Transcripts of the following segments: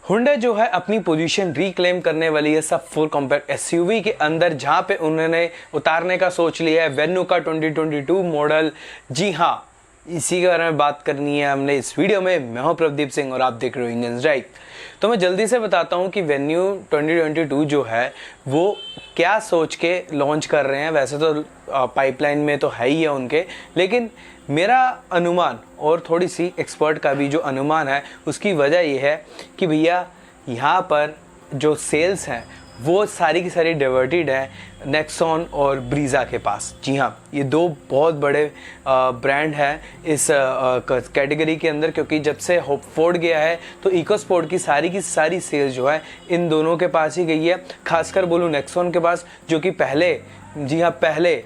Hyundai जो है अपनी पोजीशन रिक्लेम करने वाली है सब फुल कॉम्पैक्ट एसयूवी के अंदर, जहां पे उन्होंने उतारने का सोच लिया है वेन्यू का 2022 मॉडल। जी हाँ, इसी के बारे में बात करनी है हमने इस वीडियो में। मैं हूं प्रदीप सिंह और आप देख रहे हो इंडियंस ड्राइव। तो मैं जल्दी से बताता हूं कि वेन्यू 2022 जो है वो क्या सोच के लॉन्च कर रहे हैं। वैसे तो पाइपलाइन में तो है ही है उनके, लेकिन मेरा अनुमान और थोड़ी सी एक्सपर्ट का भी जो अनुमान है उसकी वजह ये है कि भैया यहाँ पर जो सेल्स हैं वो सारी की सारी डाइवर्टेड है नेक्सॉन और ब्रीज़ा के पास। जी हाँ, ये दो बहुत बड़े ब्रांड हैं इस कैटेगरी के अंदर, क्योंकि जब से फोर्ड गया है तो इकोस्पोर्ट की सारी सेल्स जो है इन दोनों के पास ही गई है। खासकर बोलूँ नेक्सॉन के पास, जो कि पहले, जी हाँ, पहले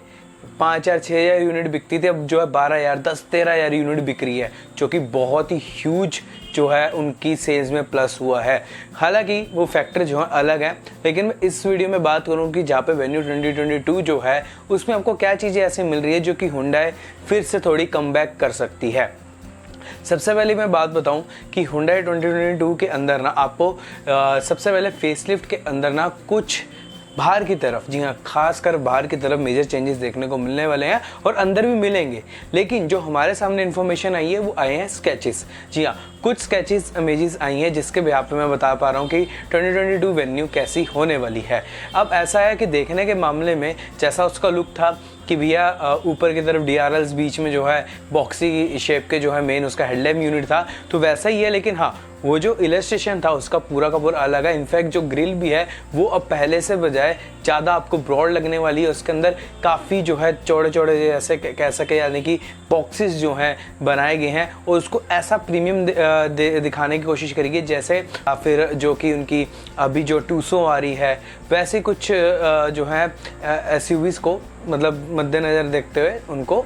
5,000 6,000 यूनिट बिकती थी, अब जो है 12,000 10,000 13,000 यूनिट बिक रही है, जो कि बहुत ही ह्यूज जो है उनकी सेल्स में प्लस हुआ है। हालांकि वो फैक्टर जो है अलग है, लेकिन मैं इस वीडियो में बात करूं कि जहाँ पे वेन्यू 2022 जो है उसमें आपको क्या चीज़ें ऐसे मिल रही है जो कि हुंडई फिर से थोड़ी कमबैक कर सकती है। सबसे पहले मैं बात बताऊं कि हुंडई 2022 के अंदर ना आपको सबसे पहले फेसलिफ्ट के अंदर ना कुछ बाहर की तरफ, जी हाँ, खासकर बाहर की तरफ मेजर चेंजेस देखने को मिलने वाले हैं और अंदर भी मिलेंगे। लेकिन जो हमारे सामने इन्फॉर्मेशन आई है वो आए हैं स्केचेस। जी हाँ, कुछ स्केचेस इमेजेस आई हैं जिसके बिहाफ पे मैं बता पा रहा हूँ कि 2022 वेन्यू कैसी होने वाली है। अब ऐसा है कि देखने के मामले में जैसा उसका लुक था कि भैया ऊपर की तरफ DRLs, बीच में जो है बॉक्सी शेप के जो है मेन उसका हेडलैम्प यूनिट था, तो वैसा ही है। लेकिन हाँ, वो जो इलस्ट्रेशन था उसका पूरा का पूरा अलग है। इनफैक्ट जो ग्रिल भी है वो अब पहले से बजाय ज़्यादा आपको ब्रॉड लगने वाली है। उसके अंदर काफ़ी जो है चौड़े चौड़े ऐसे कह सके, यानी कि बॉक्सेस जो हैं बनाए गए हैं और उसको ऐसा प्रीमियम दिखाने की कोशिश करेगी, जैसे फिर जो कि उनकी अभी जो टूसो आ रही है वैसे कुछ जो है SUVs को मतलब मद्देनज़र देखते हुए उनको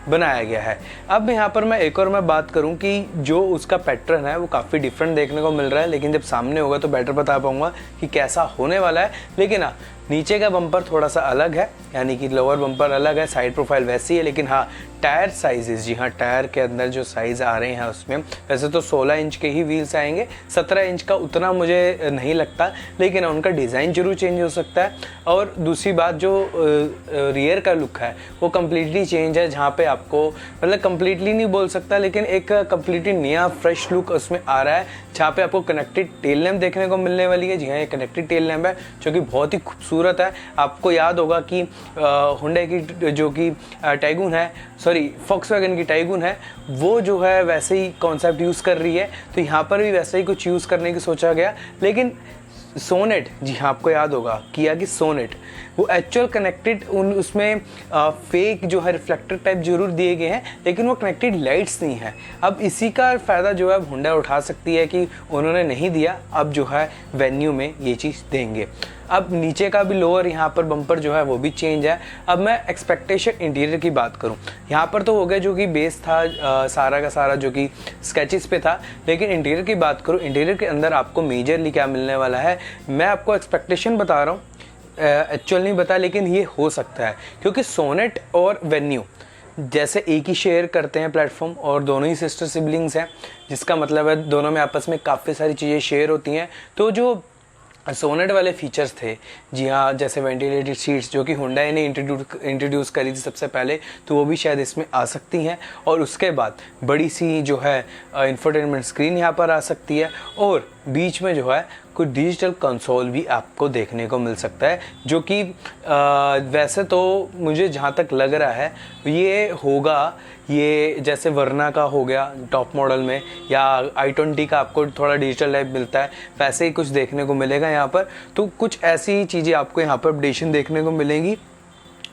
बनाया गया है। अब यहाँ पर मैं एक और बात करूँ कि जो उसका पैटर्न है वो काफ़ी डिफरेंट देखने को मिल रहा है, लेकिन जब सामने होगा तो बेटर बता पाऊंगा कि कैसा होने वाला है। लेकिन हाँ, नीचे का बम्पर थोड़ा सा अलग है, यानी कि लोअर बम्पर अलग है, साइड प्रोफाइल वैसी है। लेकिन हाँ, टायर साइजेस, जी हाँ, टायर के अंदर जो साइज़ आ रहे हैं उसमें वैसे तो 16 इंच के ही व्हील्स आएंगे, 17 इंच का उतना मुझे नहीं लगता, लेकिन उनका डिज़ाइन जरूर चेंज हो सकता है। और दूसरी बात, जो रियर का लुक है वो कम्प्लीटली चेंज है, जहाँ पे आपको मतलब कम्प्लीटली नहीं बोल सकता, लेकिन एक कम्प्लीटली नया फ्रेश लुक उसमें आ रहा है, जहाँ पे आपको कनेक्टेड टेल लैम्प देखने को मिलने वाली है। जी हाँ, ये कनेक्टेड टेल लैम्प है जो कि बहुत ही खूबसूरत है। आपको याद होगा कि हुंडई की जो कि टाइगून है, सॉरी फॉक्सवैगन की टाइगून है, वो जो है वैसे ही कॉन्सेप्ट यूज़ कर रही है, तो यहाँ पर भी वैसे ही कुछ यूज़ करने की सोचा गया। लेकिन सोनेट, जी हाँ, आपको याद होगा किया कि सोनेट वो एक्चुअल कनेक्टेड उसमें फेक जो है रिफ्लेक्टर टाइप जरूर दिए गए हैं, लेकिन वो कनेक्टेड लाइट्स नहीं है। अब इसी का फ़ायदा जो है हुंडई उठा सकती है कि उन्होंने नहीं दिया, अब जो है वेन्यू में ये चीज़ देंगे। अब नीचे का भी लोअर यहाँ पर बम्पर जो है वो भी चेंज है। अब मैं एक्सपेक्टेशन इंटीरियर की बात करूँ, यहाँ पर तो हो गया जो कि बेस था सारा का सारा जो कि स्केचेस पे था, लेकिन इंटीरियर की बात करूँ, इंटीरियर के अंदर आपको मेजरली क्या मिलने वाला है, मैं आपको एक्सपेक्टेशन बता रहा हूँ, एक्चुअल नहीं बता, लेकिन ये हो सकता है क्योंकि सोनेट और वेन्यू जैसे एक ही शेयर करते हैं प्लेटफॉर्म और दोनों ही सिस्टर सिबलिंग्स हैं, जिसका मतलब है दोनों में आपस में काफ़ी सारी चीज़ें शेयर होती हैं। तो जो सोनेट वाले फीचर्स थे, जी हाँ, जैसे वेंटिलेटेड सीट्स जो कि हुंडई ने इंट्रोड्यूस करी थी सबसे पहले, तो वो भी शायद इसमें आ सकती हैं। और उसके बाद बड़ी सी जो है इंफोटेनमेंट स्क्रीन यहाँ पर आ सकती है, और बीच में जो है कुछ डिजिटल कंसोल भी आपको देखने को मिल सकता है, जो कि वैसे तो मुझे जहाँ तक लग रहा है ये होगा, ये जैसे वर्ना का हो गया टॉप मॉडल में, या i20 का आपको थोड़ा डिजिटल टाइप मिलता है, वैसे ही कुछ देखने को मिलेगा यहाँ पर। तो कुछ ऐसी चीज़ें आपको यहाँ पर अपडेशन देखने को मिलेंगी।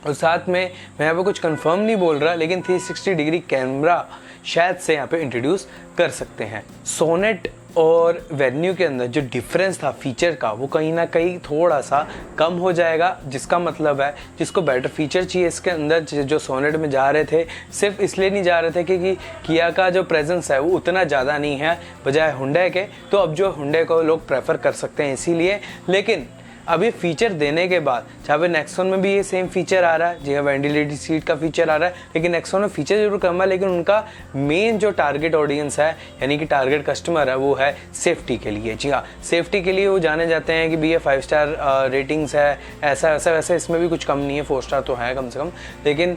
और साथ में मैं यहाँ पे कुछ कंफर्म नहीं बोल रहा, लेकिन 360 डिग्री कैमरा शायद से यहाँ पे इंट्रोड्यूस कर सकते हैं। सोनेट और वेन्यू के अंदर जो डिफरेंस था फीचर का, वो कहीं ना कहीं थोड़ा सा कम हो जाएगा, जिसका मतलब है जिसको बेटर फीचर चाहिए इसके अंदर, जो सोनेट में जा रहे थे सिर्फ इसलिए नहीं जा रहे थे क्योंकि किया का जो प्रेजेंस है वो उतना ज़्यादा नहीं है बजाय हुंडई के, तो अब जो हुंडई को लोग प्रेफर कर सकते हैं इसीलिए। लेकिन अब ये फीचर देने के बाद जहाँ पे नेक्सॉन में भी ये सेम फीचर आ रहा है, जी हाँ वेंटिलेटेड सीट का फीचर आ रहा है, लेकिन नेक्सॉन में फीचर जरूर कम है, लेकिन उनका मेन जो टारगेट ऑडियंस है यानी कि टारगेट कस्टमर है वो है सेफ्टी के लिए। जी हाँ, सेफ्टी के लिए वो जाने जाते हैं कि भैया 5 स्टार रेटिंग्स है, ऐसा वैसा। वैसे इसमें भी कुछ कम नहीं है, 4 स्टार तो है कम से कम, लेकिन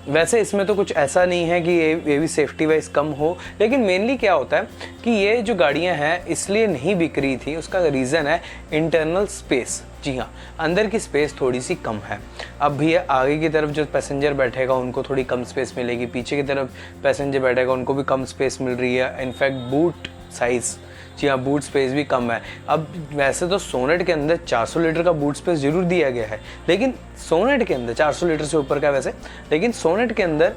वैसे इसमें तो कुछ ऐसा नहीं है कि ये भी सेफ्टी वाइज कम हो। लेकिन मेनली क्या होता है कि ये जो गाड़ियां हैं इसलिए नहीं बिक रही थी, उसका रीज़न है इंटरनल स्पेस। जी हाँ, अंदर की स्पेस थोड़ी सी कम है। अब भी आगे की तरफ जो पैसेंजर बैठेगा उनको थोड़ी कम स्पेस मिलेगी, पीछे की तरफ पैसेंजर बैठेगा उनको भी कम स्पेस मिल रही है। इनफैक्ट बूट साइज़, जी हाँ, बूट स्पेस भी कम है। अब वैसे तो सोनेट के अंदर 400 लीटर का बूट स्पेस जरूर दिया गया है, लेकिन सोनेट के अंदर 400 लीटर से ऊपर का वैसे, लेकिन सोनेट के अंदर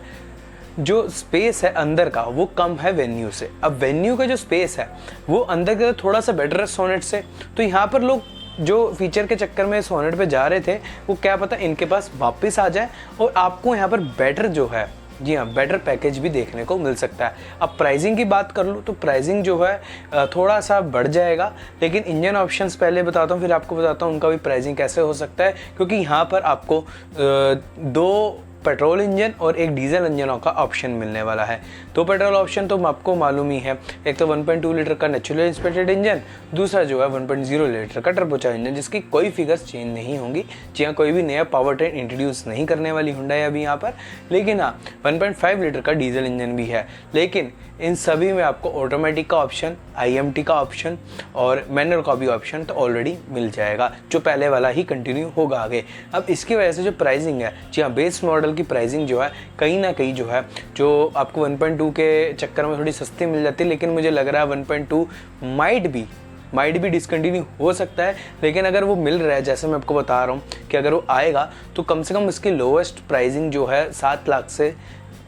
जो स्पेस है अंदर का वो कम है वेन्यू से। अब वेन्यू का जो स्पेस है वो अंदर के थोड़ा सा बेटर है सोनेट से, तो यहाँ पर लोग जो फीचर के चक्कर में सोनेट पे जा रहे थे वो क्या पता इनके पास वापस आ जाए और आपको यहाँ पर बेटर जो है, जी हाँ, बेटर पैकेज भी देखने को मिल सकता है। अब प्राइसिंग की बात कर लूँ तो प्राइसिंग जो है थोड़ा सा बढ़ जाएगा, लेकिन इंजन ऑप्शंस पहले बताता हूँ फिर आपको बताता हूँ उनका भी प्राइसिंग कैसे हो सकता है, क्योंकि यहाँ पर आपको 2 पेट्रोल इंजन और एक डीजल इंजनों का ऑप्शन मिलने वाला है। 2 पेट्रोल ऑप्शन तो आपको मालूम ही है, एक तो 1.2 लीटर का नेचुरली एस्पिरेटेड इंजन, दूसरा जो है 1.0 लीटर का टर्बोचार्ज इंजन, जिसकी कोई फिगर्स चेंज नहीं होंगी। जी हाँ, कोई भी नया पावर ट्रेन इंट्रोड्यूस नहीं करने वाली हुंडई अभी यहाँ पर, लेकिन हाँ 1.5 लीटर का डीजल इंजन भी है। लेकिन इन सभी में आपको ऑटोमेटिक का ऑप्शन, IMT का ऑप्शन और मैनुअल का भी ऑप्शन तो ऑलरेडी मिल जाएगा, जो पहले वाला ही कंटिन्यू होगा आगे। अब इसकी वजह से जो प्राइसिंग है, जी हाँ, बेस मॉडल की प्राइसिंग जो है कहीं ना कहीं जो है जो आपको 1.2 के चक्कर में थोड़ी सस्ती मिल जाती है, लेकिन मुझे लग रहा है 1.2 माइट भी डिसकंटिन्यू हो सकता है। लेकिन अगर वो मिल रहा है, जैसे मैं आपको बता रहा हूँ कि अगर वो आएगा तो कम से कम इसकी लोएस्ट प्राइसिंग जो है 7 लाख से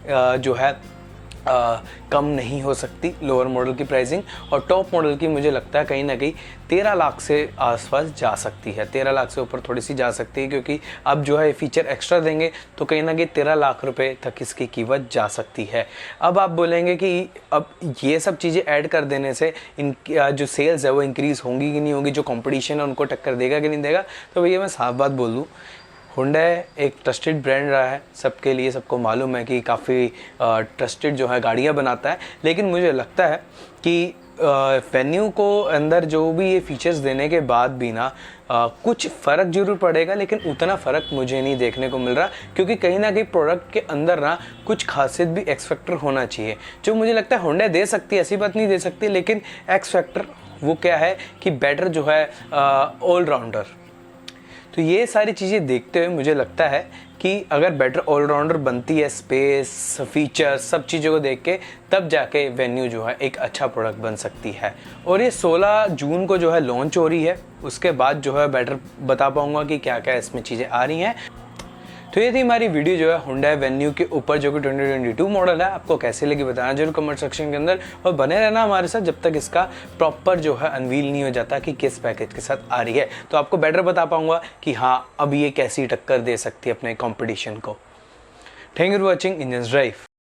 जो है कम नहीं हो सकती लोअर मॉडल की प्राइसिंग, और टॉप मॉडल की मुझे लगता है कहीं ना कहीं 13 लाख से आसपास जा सकती है, 13 लाख से ऊपर थोड़ी सी जा सकती है, क्योंकि अब जो है फीचर एक्स्ट्रा देंगे तो कहीं ना कहीं 13 लाख रुपए तक इसकी कीमत जा सकती है। अब आप बोलेंगे कि अब ये सब चीज़ें ऐड कर देने से इन जो सेल्स है वो इंक्रीज़ होंगी कि नहीं होगी, जो कॉम्पिटिशन है उनको टक्कर देगा कि नहीं देगा। तो भैया मैं साफ बात बोल दूँ, हुंडई एक ट्रस्टेड ब्रांड रहा है सबके लिए, सबको मालूम है कि काफ़ी ट्रस्टेड जो है गाड़ियाँ बनाता है। लेकिन मुझे लगता है कि वेन्यू को अंदर जो भी ये फीचर्स देने के बाद भी ना कुछ फ़र्क जरूर पड़ेगा, लेकिन उतना फ़र्क मुझे नहीं देखने को मिल रहा, क्योंकि कहीं ना कहीं प्रोडक्ट के अंदर ना कुछ खासियत भी एक्स फैक्टर होना चाहिए, जो मुझे लगता है हुंडई दे सकती है, ऐसी बात नहीं दे सकती, लेकिन एक्स फैक्टर वो क्या है कि बेटर जो है ऑलराउंडर। तो ये सारी चीज़ें देखते हुए मुझे लगता है कि अगर बेटर ऑलराउंडर बनती है, स्पेस, फीचर्स, सब चीज़ों को देख के, तब जाके वेन्यू जो है एक अच्छा प्रोडक्ट बन सकती है। और ये 16 जून को जो है लॉन्च हो रही है, उसके बाद जो है बेटर बता पाऊँगा कि क्या क्या इसमें चीज़ें आ रही हैं। तो ये थी हमारी वीडियो जो है हुंडई वेन्यू के ऊपर, जो कि 2022 मॉडल है। आपको कैसे लगी बताना जरूर कमेंट सेक्शन के अंदर, और बने रहना हमारे साथ जब तक इसका प्रॉपर जो है अनवील नहीं हो जाता कि किस पैकेज के साथ आ रही है। तो आपको बेटर बता पाऊंगा कि हाँ अब ये कैसी टक्कर दे सकती है अपने कॉम्पिटिशन को। Thank you for watching engines drive.